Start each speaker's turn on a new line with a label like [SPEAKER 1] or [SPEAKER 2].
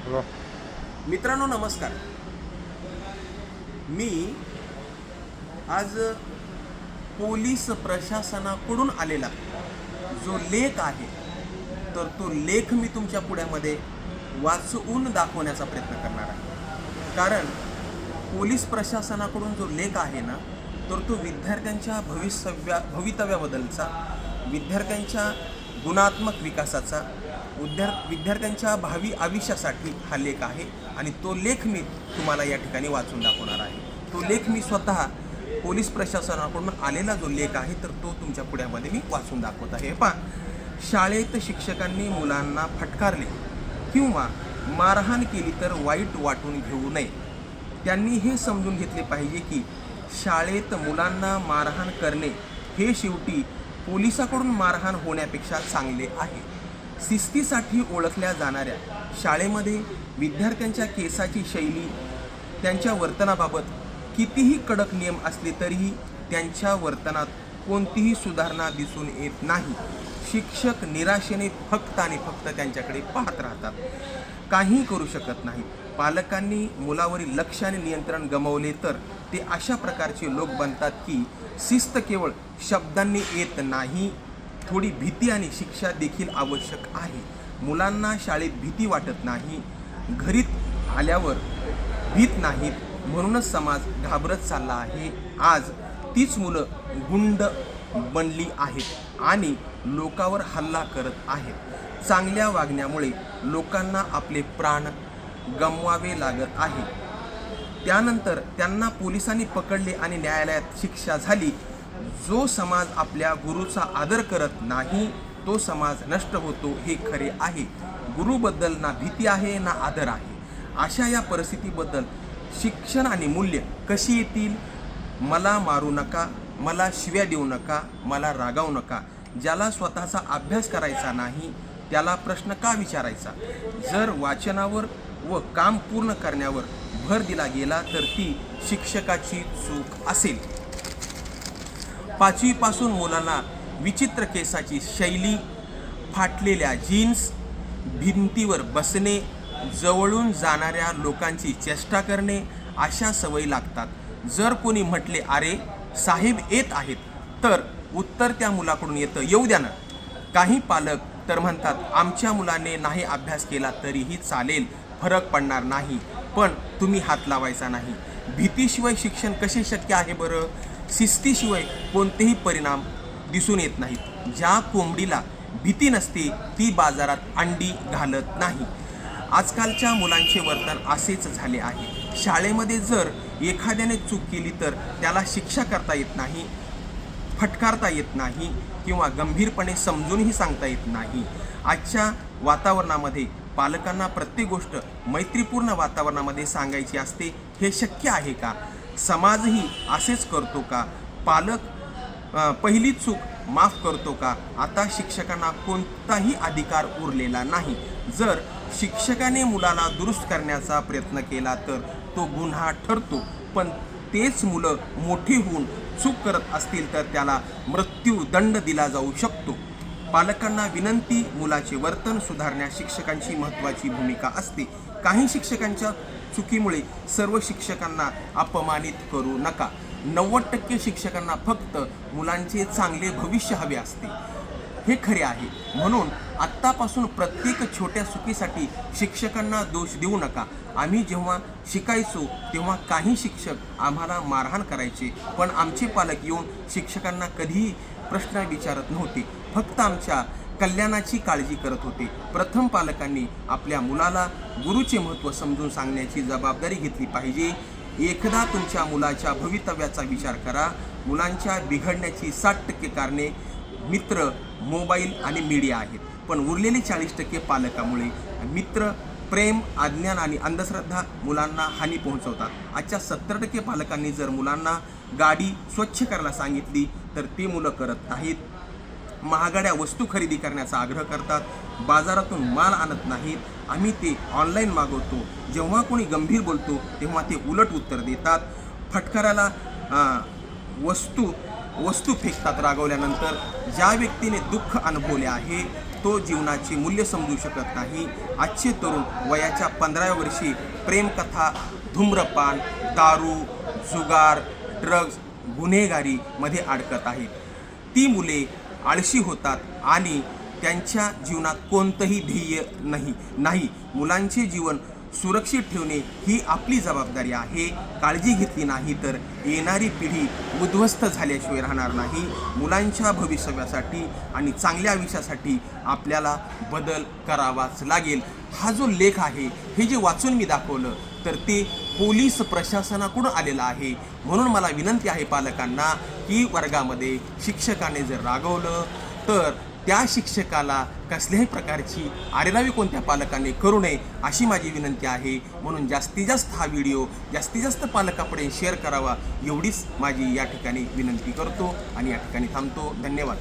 [SPEAKER 1] हो.
[SPEAKER 2] मित्रांनो नमस्कार. मी आज पोलीस प्रशासनाकडून आलेला जो लेख आहे तर तो लेख मी तुमच्या पुढ्यामध्ये वाचून दाखवण्याचा प्रयत्न करणार आहे. कारण पोलीस प्रशासनाकडून जो लेख आहे ना तर तो विद्यार्थ्यांच्या भवितव्याबद्दलचा, विद्यार्थ्यांच्या गुणात्मक विकासाचा, विद्यार्थ्यांच्या भावी आयुष्यासाठी हा लेख आहे आणि तो लेख मी तुम्हाला या ठिकाणी वाचून दाखवणार आहे. तो लेख मी स्वतः पोलीस प्रशासनाकडून आलेला जो लेख आहे तर तो तुमच्या पुढ्यामध्ये मी वाचून दाखवत आहे. पहा, शाळेत शिक्षकांनी मुलांना फटकारले किंवा मारहाण केली तर वाईट वाटून घेऊ नये. त्यांनी हे समजून घेतले पाहिजे की शाळेत मुलांना मारहाण करणे हे शेवटी पोलिसाकडून मारहाण होण्यापेक्षा चांगले आहे. शिस्तीसाठी ओळखल्या जाणाऱ्या शाळेमध्ये विद्यार्थ्यांच्या केसाची शैली, त्यांच्या वर्तनाबाबत कितीही कडक नियम असले तरीही त्यांच्या वर्तनात कोणतीही सुधारणा दिसून येत नाही. शिक्षक निराशेने फक्त आणि फक्त त्यांच्याकडे पाहत राहतात, काही करू शकत नाही. पालकांनी मुलावरील लक्ष आणि नियंत्रण गमावले तर ते अशा प्रकारचे लोक बनतात की शिस्त केवळ शब्दांनी येत नाही, थोडी भीती आणि शिक्षा देखील आवश्यक आहे. मुलांना शाळेत भीती वाटत नाही, घरी आल्यावर भीत नाहीत, म्हणूनच समाज घाबरत चालला आहे. आज तीच मुलं गुंड बनली आहेत आणि लोकांवर हल्ला करत आहेत. चांगल्या वागण्यामुळे लोकांना आपले प्राण गमवावे लागत आहे. त्यानंतर त्यांना पोलिसांनी पकडले आणि न्यायालयात शिक्षा झाली. जो समाज आपल्या गुरुचा आदर करत नाही तो समाज नष्ट होतो हे खरे आहे. गुरुबद्दल ना भीती आहे ना आदर आहे. अशा या परिस्थितीबद्दल शिक्षण आणि मूल्य कशी येतील? मला मारू नका, मला शिव्या देऊ नका, मला रागावू नका. ज्याला स्वतःचा अभ्यास करायचा नाही त्याला प्रश्न का विचारायचा? जर वाचनावर व काम पूर्ण करण्यावर भर दिला गेला तर ती शिक्षकाची चूक असेल. 5वी पासून मुलांना विचित्र केसाची शैली, फाटलेल्या जीन्स, भिंतीवर बसणे, जवळून जाणाऱ्या लोकांची चेष्टा करणे अशा सवयी लागतात. जर कोणी म्हटले अरे साहेब येत आहेत तर उत्तर त्या मुलाकडून येतं येऊ द्या ना. काही पालक तर म्हणतात आमच्या मुलाने नाही अभ्यास केला तरीही चालेल, फरक पडणार नाही, पण तुम्ही हात लावायचा नाही. भीतीशिवाय शिक्षण कसे शक्य आहे बरं? शिस्तीशिवाय कोणतेही परिणाम दिसून येत नाहीत. ज्या कोंबडीला भीती नसते ती बाजारात अंडी घालत नाही. आजकालच्या मुलांचे वर्तन असेच झाले आहे. शाळेमध्ये जर एखाद्याने चूक केली तर त्याला शिक्षा करता येत नाही, फटकारता येत नाही किंवा गंभीरपणे समजूनही सांगता येत नाही. आजच्या वातावरणामध्ये पालकांना प्रत्येक गोष्ट मैत्रीपूर्ण वातावरणामध्ये सांगायची असते. हे शक्य आहे का? समाजही असेच करतो का? पालक पहिली चूक माफ करतो का? आता शिक्षकांना कोणताही अधिकार उरलेला नाही. जर शिक्षकाने मुलाला दुरुस्त करण्याचा प्रयत्न केला तर तो गुन्हा ठरतो, पण तेच मुलं मोठी होऊन चूक करत असतील तर त्याला मृत्यूदंड दिला जाऊ शकतो. पालकांना विनंती, मुलाचे वर्तन सुधारण्यात शिक्षकांची महत्त्वाची भूमिका असते. काही शिक्षकांच्या चुकीमुळे सर्व शिक्षकांना अपमानित करू नका. 90% शिक्षकांना फक्त मुलांचे चांगले भविष्य हवे असते, हे खरे आहे. म्हणून आत्तापासून प्रत्येक छोट्या चुकीसाठी शिक्षकांना दोष देऊ नका. आम्ही जेव्हा शिकायचो तेव्हा काही शिक्षक आम्हाला मारहाण करायचे, पण आमचे पालक येऊन शिक्षकांना कधीही प्रश्न विचारत नव्हते, फक्त आमच्या कल्याणाची काळजी करत होते. प्रथम पालकांनी आपल्या मुलाला गुरुचे महत्त्व समजून सांगण्याची जबाबदारी घेतली पाहिजे. एकदा तुमच्या मुलाच्या भवितव्याचा विचार करा. मुलांच्या बिघडण्याची 60% कारणे मित्र, मोबाईल आणि मीडिया आहेत, पण उरलेली 40% पालकामुळे. मित्र, प्रेम, अज्ञान आणि अंधश्रद्धा मुलांना हानी पोहोचवतात. आजच्या 70% पालकांनी जर मुलांना गाडी स्वच्छ करायला सांगितली तर ती मुलं करत नाहीत. महागड्या वस्तू खरेदी करण्याचा आग्रह करतात, बाजारातून माल आणत नाहीत. आम्ही ते ऑनलाईन मागवतो. जेव्हा कोणी गंभीर बोलतो तेव्हा ते उलट उत्तर देतात. फटकाराला वस्तू फेकतात. रागवल्यानंतर ज्या व्यक्तीने दुःख अनुभवले आहे तो जीवनाचे मूल्य समजू शकत नाही. आजचे तरुण वयाच्या 15व्या वर्षी प्रेमकथा, धूम्रपान, दारू, जुगार, ड्रग्ज, गुन्हेगारीमध्ये अडकत आहेत. ती मुले आळशी होतात आणि त्यांच्या जीवनात कोणतंही ध्येय नाही. मुलांचे जीवन सुरक्षित ठेवणे ही आपली जबाबदारी आहे. काळजी घेतली नाही तर येणारी पिढी उद्ध्वस्त झाल्याशिवाय राहणार नाही. मुलांच्या भविष्यासाठी आणि चांगल्या आयुष्यासाठी आपल्याला बदल करावाच लागेल. हा जो लेख आहे, हे जे वाचून मी दाखवलं, तर ते पोलीस प्रशासनाकडून आलेलं आहे. म्हणून मला विनंती आहे पालकांना की वर्गामध्ये शिक्षकाने जर रागवलं तर त्या शिक्षकाला कसल्याही प्रकारची आरेरावी कोणत्या पालकाने करू नये, अशी माझी विनंती आहे. म्हणून जास्तीत जास्त हा व्हिडिओ जास्तीत जास्त पालकांपर्यंत शेअर करावा, एवढीच माझी या ठिकाणी विनंती करतो आणि या ठिकाणी थांबतो. धन्यवाद.